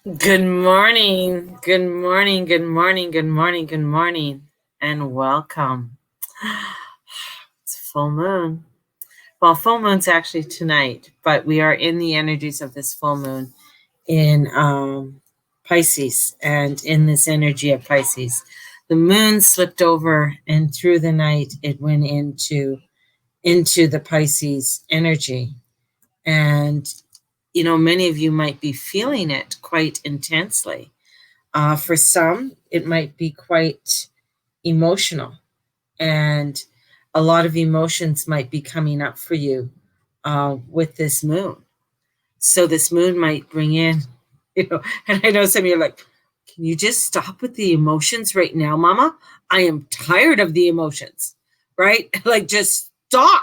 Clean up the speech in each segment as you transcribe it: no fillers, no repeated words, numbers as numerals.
Good morning. Good morning. Good morning. Good morning. Good morning. And welcome. It's full moon. Well, full moon's actually tonight, but we are in the energies of this full moon in Pisces. And in this energy of Pisces, the moon slipped over, and through the night, it went into the Pisces energy. And many of you might be feeling it quite intensely. For some, it might be quite emotional, and a lot of emotions might be coming up for you with this moon. So, this moon might bring in, and I know some of you are like, can you just stop with the emotions right now, Mama? I am tired of the emotions, right? Like, just stop.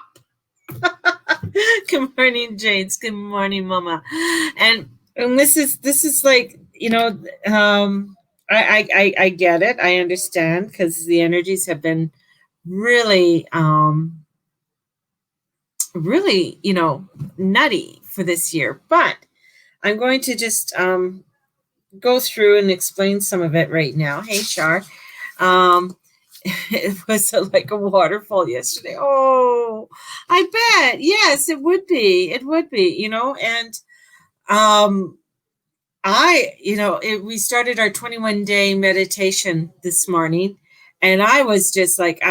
Good morning, James. Good morning, Mama. And this is like I get it. I understand because the energies have been really really nutty for this year. But I'm going to just go through and explain some of it right now. Hey, Shar. Um, it was like a waterfall yesterday. Oh, I bet. Yes, it would be. It would be, and um we started our 21-day meditation this morning, and I'm just like,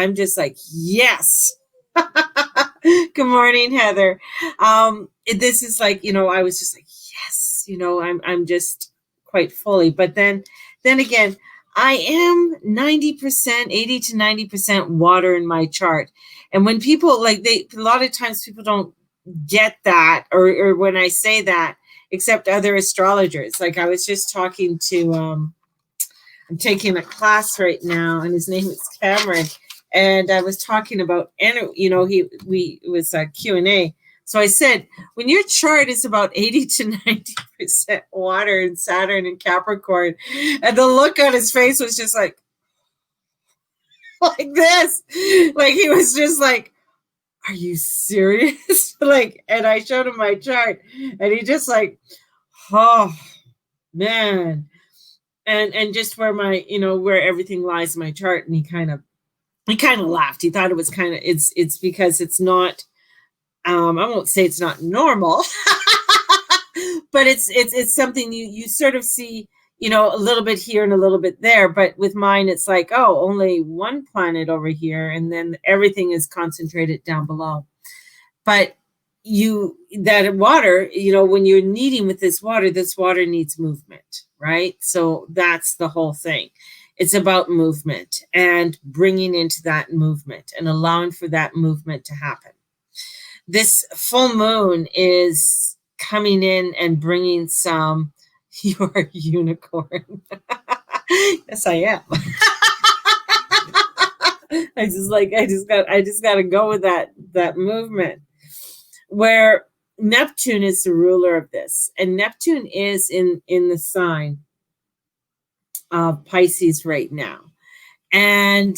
yes. Good morning, Heather. This is like, I was just like, yes, I'm just quite fully. But then again, I am 90%, 80 to 90% water in my chart. And when people a lot of times people don't get that, or when I say that, except other astrologers. Like I was just talking to I'm taking a class right now, and his name is Cameron, and I was talking about, and it was a Q&A. So I said, when your chart is about 80 to 90% water and Saturn and Capricorn, and the look on his face was just like like this, like he was just like, are you serious? Like, and I showed him my chart, and he just like, oh man. And just where my, where everything lies in my chart. And he kind of laughed. He thought it was kind of, it's because it's not, I won't say it's not normal, but it's something you sort of see, a little bit here and a little bit there. But with mine, it's like, oh, only one planet over here, and then everything is concentrated down below. But that water, when you're kneading with this water needs movement, right? So that's the whole thing. It's about movement and bringing into that movement and allowing for that movement to happen. This full moon is coming in and bringing some. You're a unicorn. Yes, I am. I just got to go with that movement, where Neptune is the ruler of this, and Neptune is in the sign of Pisces right now, and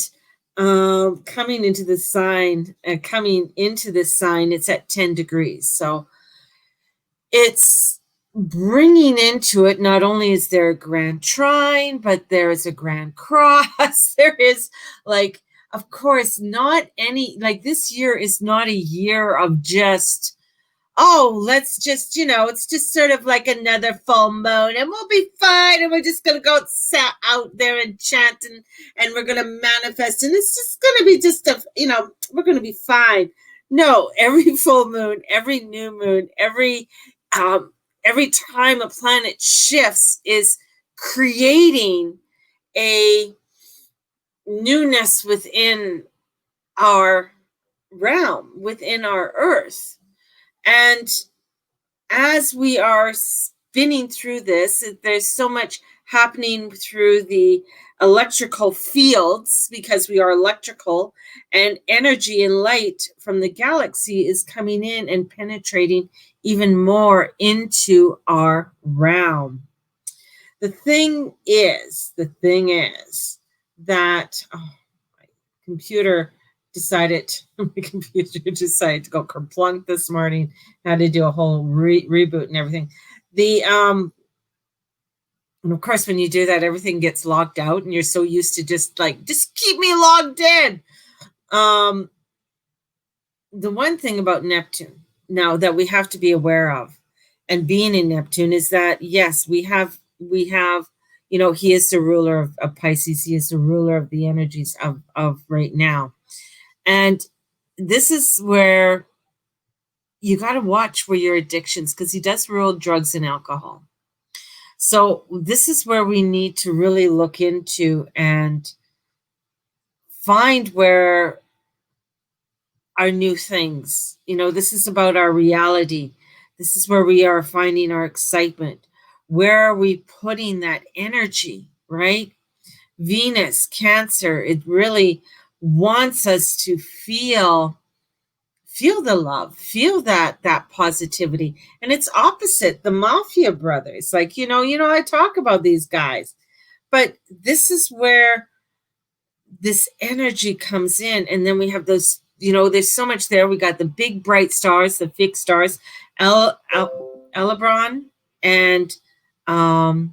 coming into this sign, it's at 10 degrees, so it's bringing into it. Not only is there a grand trine, but there is a grand cross. There is, like, of course, not any, like, this year is not a year of just, oh, let's just, it's just sort of like another full moon, and we'll be fine, and we're just going to go out there and chant, and we're going to manifest, and it's just going to be just we're going to be fine. No, every full moon, every new moon, um, every time a planet shifts is creating a newness within our realm, within our earth. And as we are spinning through this, there's so much happening through the electrical fields, because we are electrical, and energy and light from the galaxy is coming in and penetrating even more into our realm. The thing is that my computer decided to go kerplunk this morning. Had to do a whole reboot and everything. The And of course, when you do that, everything gets locked out and you're so used to just keep me logged in. The one thing about Neptune now that we have to be aware of and being in Neptune is that, yes, we have, he is the ruler of Pisces. He is the ruler of the energies of right now. And this is where you got to watch where your addictions, because he does rule drugs and alcohol. So this is where we need to really look into and find where our new things, this is about our reality. This is where we are finding our excitement. Where are we putting that energy, right? Venus, Cancer, it really wants us to feel the love, feel that positivity. And it's opposite the Mafia brothers. Like, I talk about these guys, but this is where this energy comes in. And then we have those, there's so much there. We got the big bright stars, the fixed stars, Elebron and Saltaris.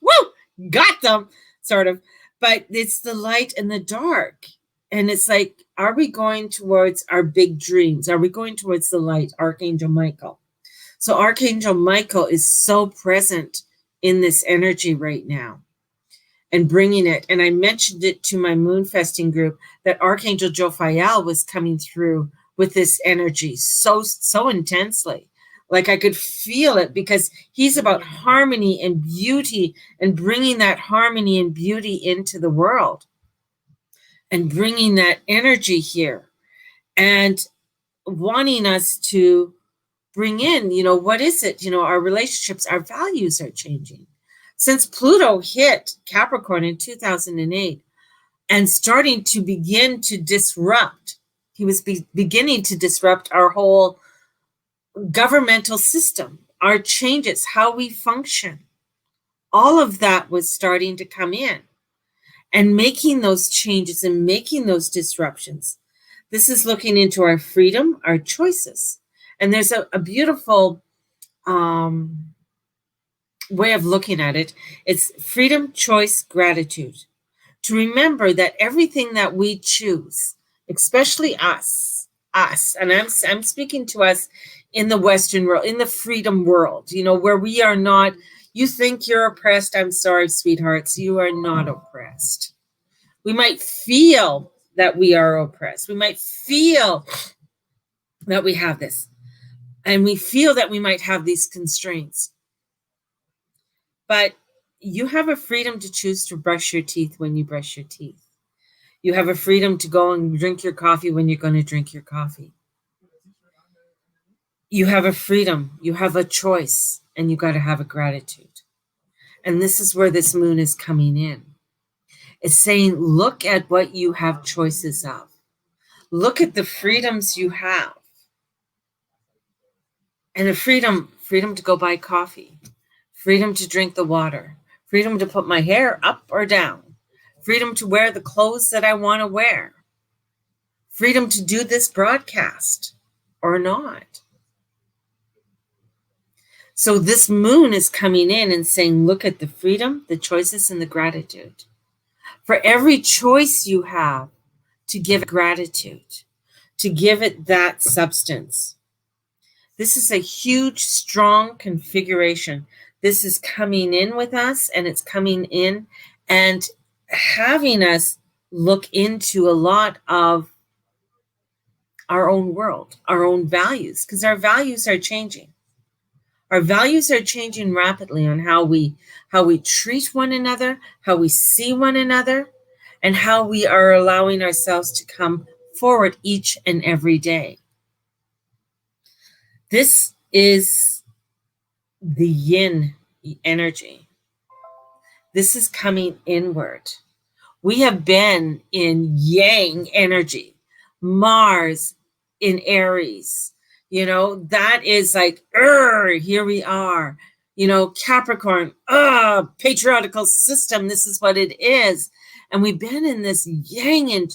Woo! Got them, sort of. But it's the light and the dark. And it's like, are we going towards our big dreams? Are we going towards the light, Archangel Michael? So Archangel Michael is so present in this energy right now and bringing it. And I mentioned it to my Moonfesting group that Archangel Jophiel was coming through with this energy so intensely. Like I could feel it because he's about harmony and beauty and bringing that harmony and beauty into the world and bringing that energy here and wanting us to bring in, what is it? Our relationships, our values are changing. Since Pluto hit Capricorn in 2008 and starting to begin to disrupt, he was beginning to disrupt our whole governmental system, our changes, how we function. All of that was starting to come in and making those changes and making those disruptions. This is looking into our freedom, our choices. And there's a beautiful way of looking at it. It's freedom, choice, gratitude. To remember that everything that we choose, especially us, and I'm speaking to us in the Western world, in the freedom world, where we are not, you think you're oppressed. I'm sorry, sweethearts, you are not oppressed. We might feel that we are oppressed. We might feel that we have this. And we feel that we might have these constraints. But you have a freedom to choose to brush your teeth when you brush your teeth. You have a freedom to go and drink your coffee when you're going to drink your coffee. You have a freedom. You have a choice. And you got to have a gratitude. And this is where this moon is coming in. It's saying, look at what you have choices of. Look at the freedoms you have. And a freedom to go buy coffee, freedom to drink the water, freedom to put my hair up or down, freedom to wear the clothes that I want to wear, freedom to do this broadcast or not. So this moon is coming in and saying, look at the freedom, the choices, and the gratitude. For every choice you have, to give gratitude, to give it that substance. This is a huge, strong configuration. This is coming in with us, and it's coming in and having us look into a lot of our own world, our own values, because our values are changing. Our values are changing rapidly on how we treat one another, how we see one another, and how we are allowing ourselves to come forward each and every day. This is the yin energy. This is coming inward. We have been in yang energy, Mars in Aries. That is like, here we are. Capricorn, patriarchal system. This is what it is. And we've been in this yang,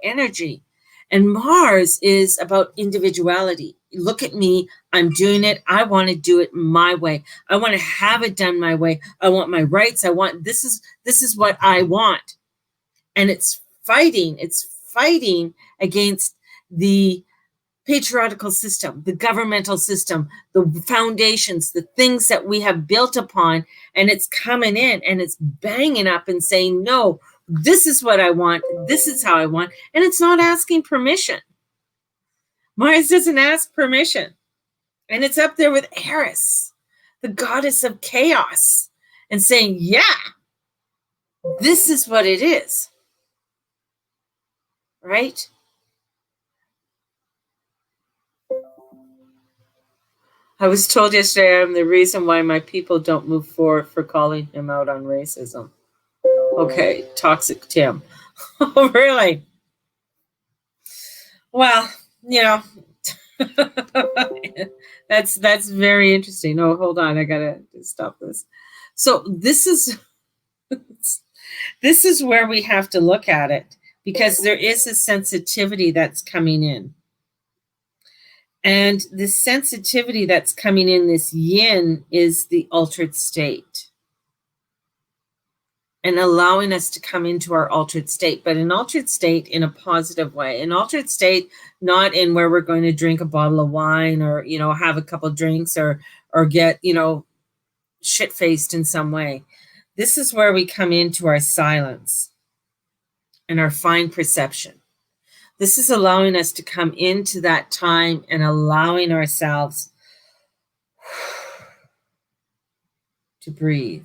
energy. And Mars is about individuality, look at me, I'm doing it. I want to do it my way. I want to have it done my way. I want my rights. This is what I want. And it's fighting against the patriarchal system, the governmental system, the foundations, the things that we have built upon, and it's coming in and it's banging up and saying, no, this is what I want. This is how I want. And it's not asking permission. Mars doesn't ask permission. And it's up there with Eris, the goddess of chaos, and saying, yeah, this is what it is. Right? I was told yesterday I'm the reason why my people don't move forward for calling him out on racism. Okay, toxic Tim. Oh, really? Well, that's very interesting. Oh, hold on, I gotta stop this. So this is where we have to look at it, because there is a sensitivity that's coming in. And the sensitivity that's coming in, this yin, is the altered state. And allowing us to come into our altered state, but an altered state in a positive way. An altered state, not in where we're going to drink a bottle of wine or, have a couple drinks or get, shit-faced in some way. This is where we come into our silence and our fine perception. This is allowing us to come into that time and allowing ourselves to breathe.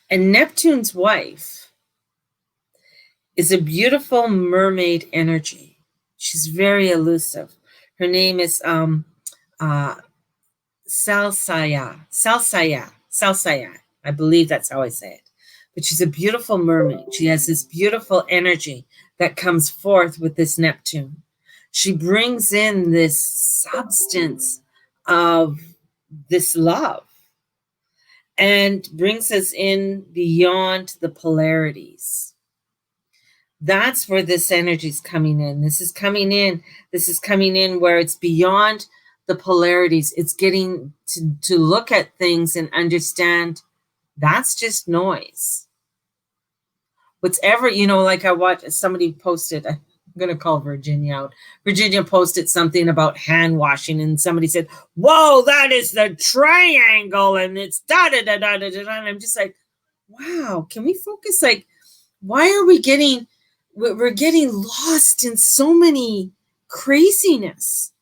And Neptune's wife is a beautiful mermaid energy. She's very elusive. Her name is Salsaya. I believe that's how I say it. But she's a beautiful mermaid. She has this beautiful energy that comes forth with this Neptune. She brings in this substance of this love and brings us in beyond the polarities. That's where this energy is coming in. This is coming in where it's beyond the polarities. It's getting to look at things and understand that's just noise. Whatever, like I watched, somebody posted, I'm going to call Virginia out. Virginia posted something about hand washing, and somebody said, whoa, that is the triangle, and it's da-da-da-da-da-da. And I'm just like, wow, can we focus? Like, why are we're getting lost in so many craziness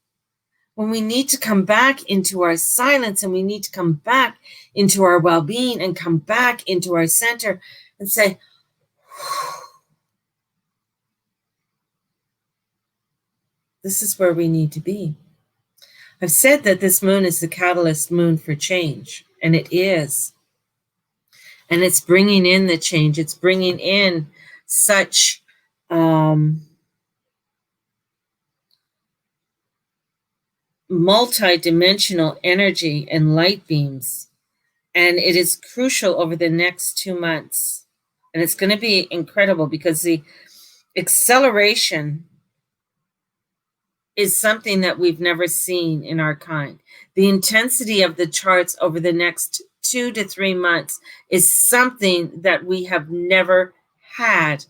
when we need to come back into our silence, and we need to come back into our well-being and come back into our center and say, this is where we need to be. I've said that this moon is the catalyst moon for change, and it is. And it's bringing in the change. It's bringing in such multi-dimensional energy and light beams. And it is crucial over the next 2 months. And it's going to be incredible because the acceleration is something that we've never seen in our kind. The intensity of the charts over the next 2 to 3 months is something that we have never had.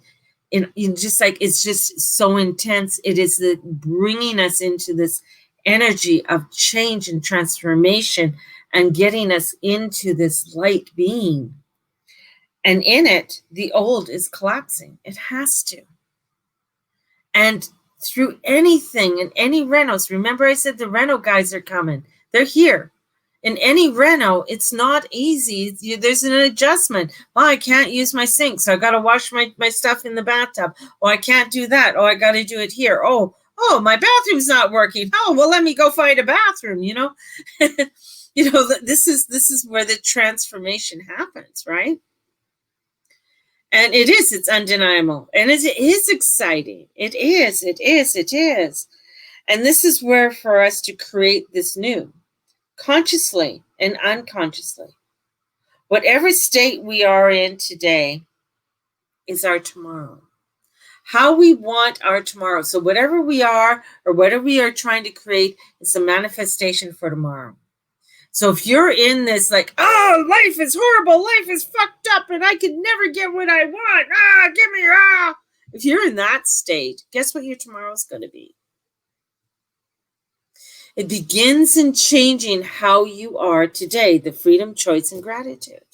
It's just so intense. It is bringing us into this energy of change and transformation and getting us into this light being. And in it, the old is collapsing. It has to. And through anything and any renos, remember I said the reno guys are coming. They're here. In any reno, it's not easy. There's an adjustment. Well, I can't use my sink, so I got to wash my stuff in the bathtub. Oh, I can't do that. Oh, I got to do it here. Oh, my bathroom's not working. Oh, well, let me go find a bathroom, This is where the transformation happens, right? And it's undeniable. And it is exciting. It is. And this is where for us to create this new, consciously and unconsciously. Whatever state we are in today is our tomorrow. how we want our tomorrow. So whatever we are or whatever we are trying to create is a manifestation for tomorrow. So if you're in this like, oh, life is horrible, life is fucked up, and I can never get what I want. Give me. If you're in that state, guess what your tomorrow is going to be? It begins in changing how you are today, the freedom, choice, and gratitude.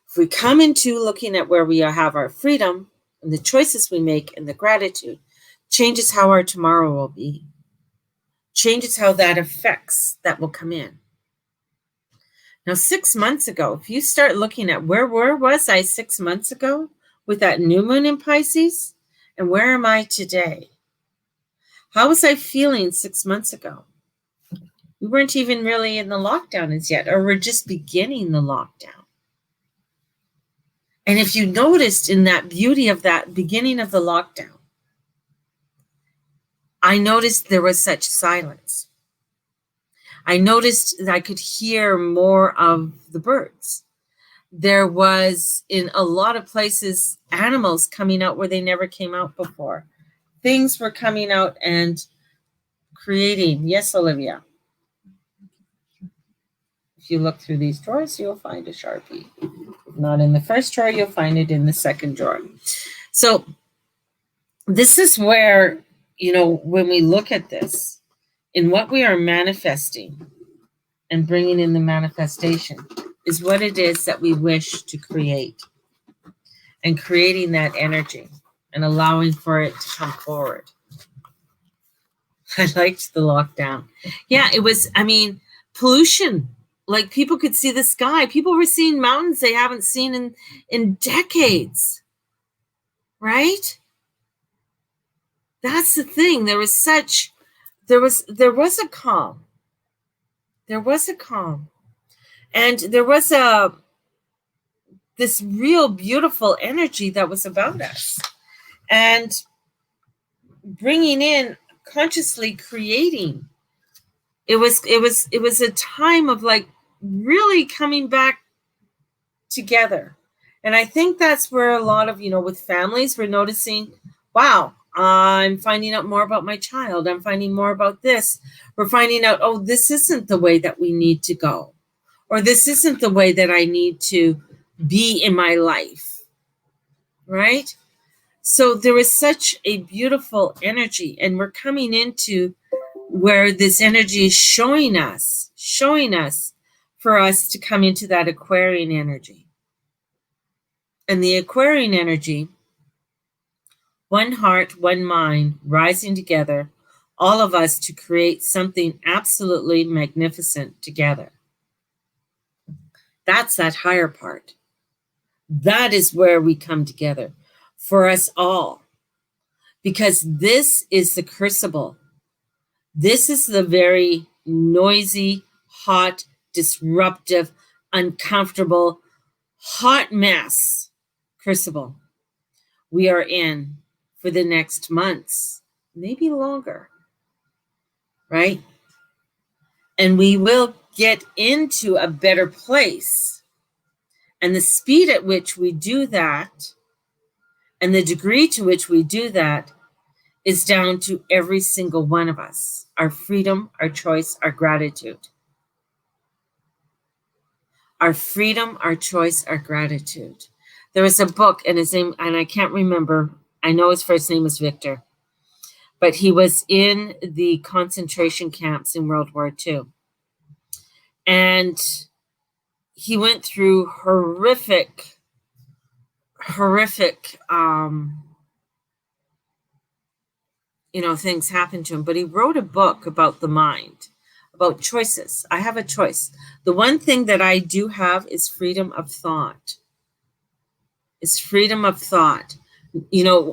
If we come into looking at where we have our freedom and the choices we make and the gratitude, changes how our tomorrow will be. Changes how that affects that will come in. Now, 6 months ago, if you start looking at where was I 6 months ago with that new moon in Pisces, and where am I today? How was I feeling 6 months ago? We weren't even really in the lockdown as yet, or we're just beginning the lockdown. And if you noticed in that beauty of that beginning of the lockdown, I noticed there was such silence. I noticed that I could hear more of the birds. There was, in a lot of places, animals coming out where they never came out before. Things were coming out and creating. Yes, Olivia. If you look through these drawers, you'll find a Sharpie. Not in the first drawer, you'll find it in the second drawer. So this is where, when we look at this, in what we are manifesting and bringing in the manifestation is what it is that we wish to create, and creating that energy and allowing for it to come forward. I liked the lockdown. Yeah, it was, pollution. Like, people could see the sky. People were seeing mountains they haven't seen in decades. Right? That's the thing. There was a calm. There was a calm. And there was this real beautiful energy that was about us. And bringing in, consciously creating. It was a time of like really coming back together. And I think that's where a lot of, with families, we're noticing, wow, I'm finding out more about my child. I'm finding more about this. We're finding out, oh, this isn't the way that we need to go. Or this isn't the way that I need to be in my life. Right? So there is such a beautiful energy. And we're coming into where this energy is showing us for us to come into that Aquarian energy. And the Aquarian energy, one heart, one mind, rising together, all of us to create something absolutely magnificent together. That's that higher part. That is where we come together for us all. Because this is the crucible. This is the very noisy, hot, disruptive, uncomfortable, hot mess crucible we are in for the next months, maybe longer, right? And we will get into a better place. And the speed at which we do that and the degree to which we do that is down to every single one of us. Our freedom, our choice, our gratitude. Our freedom, our choice, our gratitude. There was a book, and his name, and I can't remember, I know his first name was Victor, but he was in the concentration camps in World War II. And he went through horrific things happened to him, but he wrote a book about the mind, about choices. I have a choice. The one thing that I do have is freedom of thought. It's freedom of thought.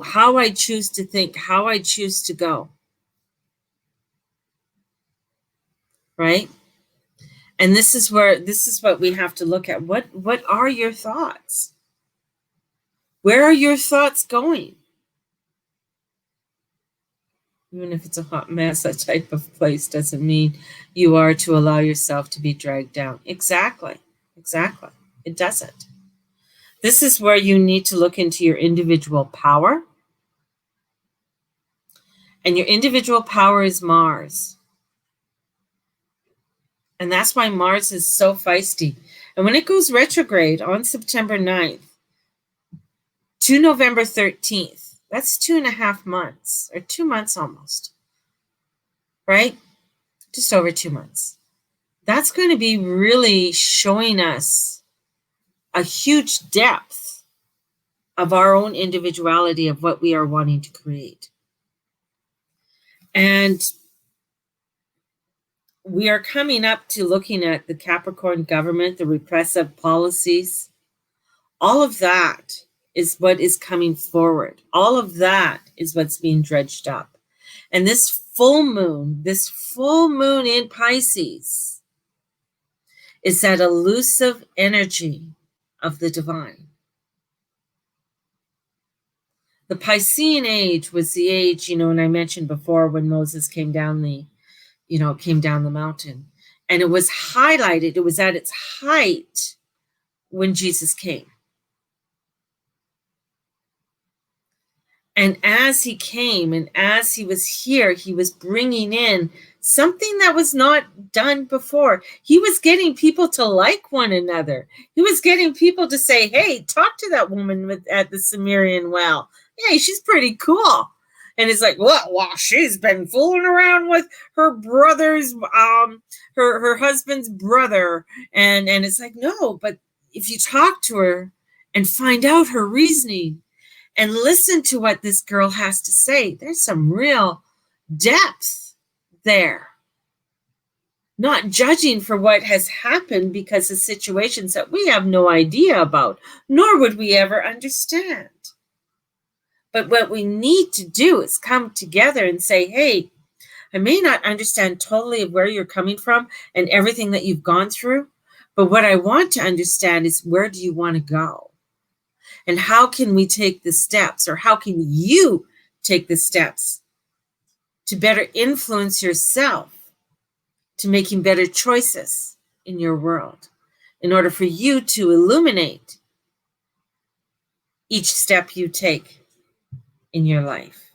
How I choose to think, how I choose to go. Right? And this is what we have to look at. What are your thoughts? Where are your thoughts going? Even if it's a hot mess, that type of place doesn't mean you are to allow yourself to be dragged down. Exactly. It doesn't. This is where you need to look into your individual power And your individual power is Mars. And that's why Mars is so feisty. And when it goes retrograde on September 9th to November 13th, that's 2.5 months, or 2 months almost, right? Just over 2 months. That's going to be really showing us a huge depth of our own individuality of what we are wanting to create. And we are coming up to looking at the Capricorn government, the repressive policies. All of that is what is coming forward. All of that is what's being dredged up. And this full moon in Pisces is that elusive energy of the divine. The Piscean age was the age, and I mentioned before when Moses came down the mountain. And it was highlighted, it was at its height when Jesus came. And as he came and as he was here, he was bringing in something that was not done before. He was getting people to like one another. He was getting people to say, hey, talk to that woman at the Sumerian well. Hey, she's pretty cool. And it's like, well, she's been fooling around with her brother's, her husband's brother. And it's like, no, but if you talk to her and find out her reasoning and listen to what this girl has to say, there's some real depth there. Not judging for what has happened because of situations that we have no idea about, nor would we ever understand. But what we need to do is come together and say, hey, I may not understand totally of where you're coming from and everything that you've gone through, but what I want to understand is, where do you want to go? And how can we take the steps, or how can you take the steps to better influence yourself to making better choices in your world in order for you to illuminate each step you take in your life?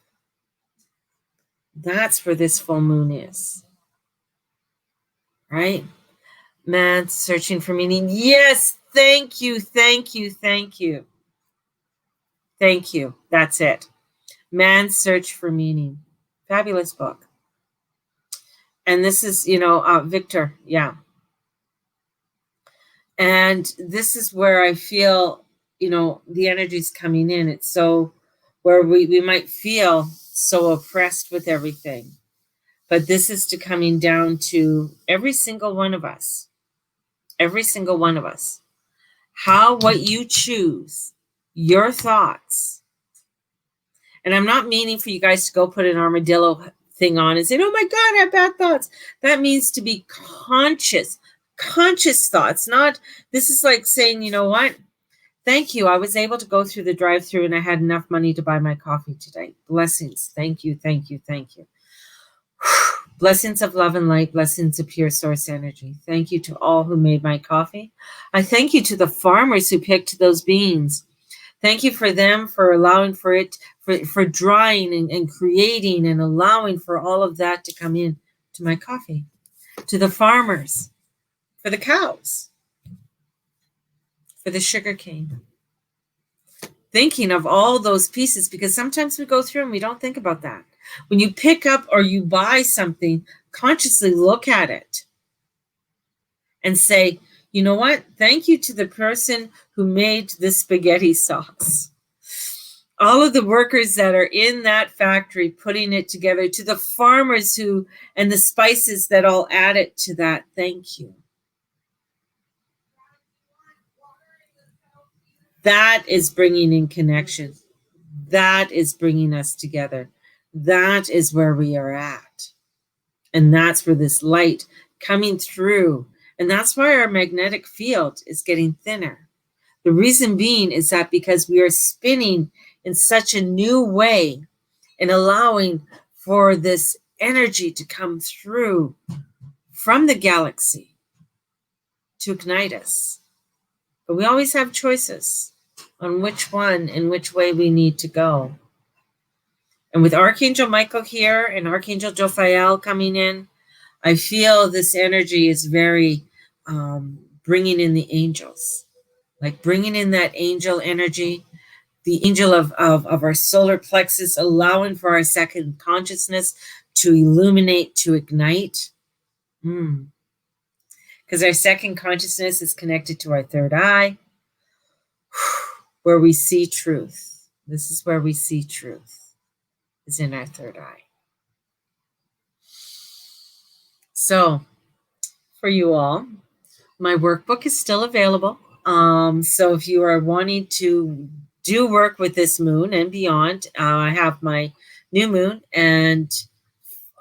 That's where this full moon is, right? Man searching for meaning. Yes, thank you, thank you, thank you. Thank you. That's it. Man's Search for Meaning. Fabulous book. And this is, Victor. Yeah. And this is where I feel, the energy's coming in. It's so where we might feel so oppressed with everything. But this is to coming down to every single one of us. Every single one of us. What you choose, your thoughts. And I'm not meaning for you guys to go put an armadillo thing on and say, oh my God, I have bad thoughts. That means to be conscious thoughts. This is like saying, you know what? Thank you. I was able to go through the drive-thru and I had enough money to buy my coffee today. Blessings. Thank you, thank you, thank you. Blessings of love and light, blessings of pure source energy. Thank you to all who made my coffee. I thank you to the farmers who picked those beans. Thank you for them, for allowing for it, for drying and creating and allowing for all of that to come in to my coffee. To the farmers, for the cows, for the sugar cane. Thinking of all those pieces, because sometimes we go through and we don't think about that. When you pick up or you buy something, consciously look at it and say, you know what? Thank you to the person who made this spaghetti sauce. All of the workers that are in that factory putting it together, to the farmers and the spices that all added to that. Thank you. That is bringing in connection. That is bringing us together. That is where we are at. And that's where this light coming through. And that's why our magnetic field is getting thinner. The reason being is that because we are spinning in such a new way and allowing for this energy to come through from the galaxy to ignite us. But we always have choices on which one and which way we need to go. And with Archangel Michael here and Archangel Jophiel coming in, I feel this energy is very bringing in the angels, like bringing in that angel energy, the angel of our solar plexus, allowing for our second consciousness to illuminate, to ignite. Because our second consciousness is connected to our third eye, where we see truth. This is where we see truth, is in our third eye. So, for you all, my workbook is still available. So if you are wanting to do work with this moon and beyond, I have my new moon and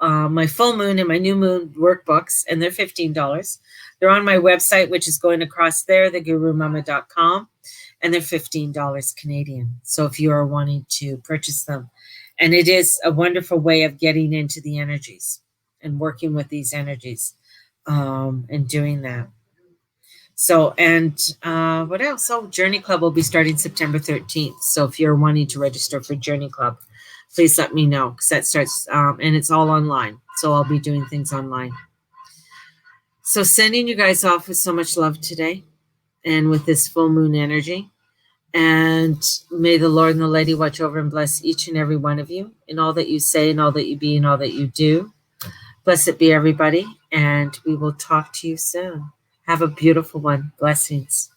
my full moon and my new moon workbooks, and they're $15. They're on my website, which is going across there, thegurumama.com, and they're $15 Canadian. So if you are wanting to purchase them, and it is a wonderful way of getting into the energies and working with these energies and doing that. So, and what else? Oh, Journey Club will be starting September 13th. So if you're wanting to register for Journey Club, please let me know, because that starts, and it's all online. So I'll be doing things online. So sending you guys off with so much love today and with this full moon energy. And may the Lord and the Lady watch over and bless each and every one of you in all that you say and all that you be and all that you do. Blessed be everybody, and we will talk to you soon. Have a beautiful one. Blessings.